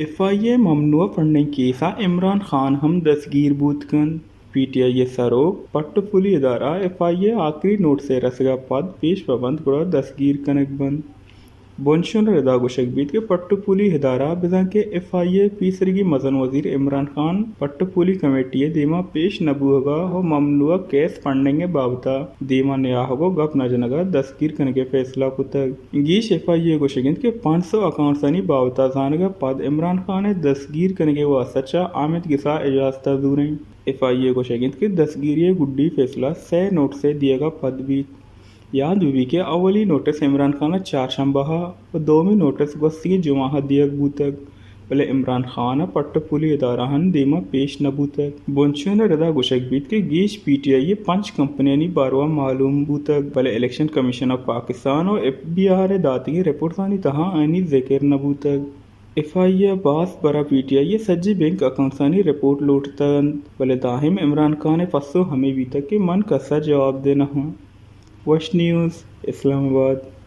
FIA ممنوع funding کیسا عمران خان ہم دستگیر بوتکن PTI سروگ پٹو پولی ادارہ FIA آخری نوٹ سے رسگا پد پیش پابند گڑا دستگیر کنک بند بونشن ردا گوشک بیت کے پٹو پولی ادارہ بزن کے FIA پیسرگی مزن وزیر عمران خان پٹو پولی کمیٹی دیما پیش نبو ہوگا ہو ممنوع کیس فنڈنگ بابتا دیما نیا ہوگا گپ نہ جنگا دستگیر کنگے فیصلہ کو تک گیش FIA گوشگند کے 500 اکاؤنٹ سانی بابتا زانگا پد عمران خان دستگیر کنگے واسطہ آمد گسا اجازت دوریں FIA گوشگند کے دستگیری گڈی فیصلہ 100 نوٹ سے دیا گا پد بیت یاد بھی کہ اولی نوٹس عمران خان چہارشنبہ و دومی نوٹس گوستی جمعہ دیگ بوتک بلے عمران خان پٹو پولی ادارہ ہن دیما پیش نبوتک بونچون ردا گوشک بیت کے گیش PTI 5 کمپنیانی باروا معلوم بوتک بلے الیکشن کمیشن آف پاکستان و FBR داتی رپورٹانی تہا آئینی ذکر نبوتک FIA باس برا PTI سجی بینک اکاؤنٹسانی رپورٹ لوٹتن بلے داہم عمران خان فسو ہمیں بھی تک کہ من کسا جواب دینا ہوں وش نیوز اسلام آباد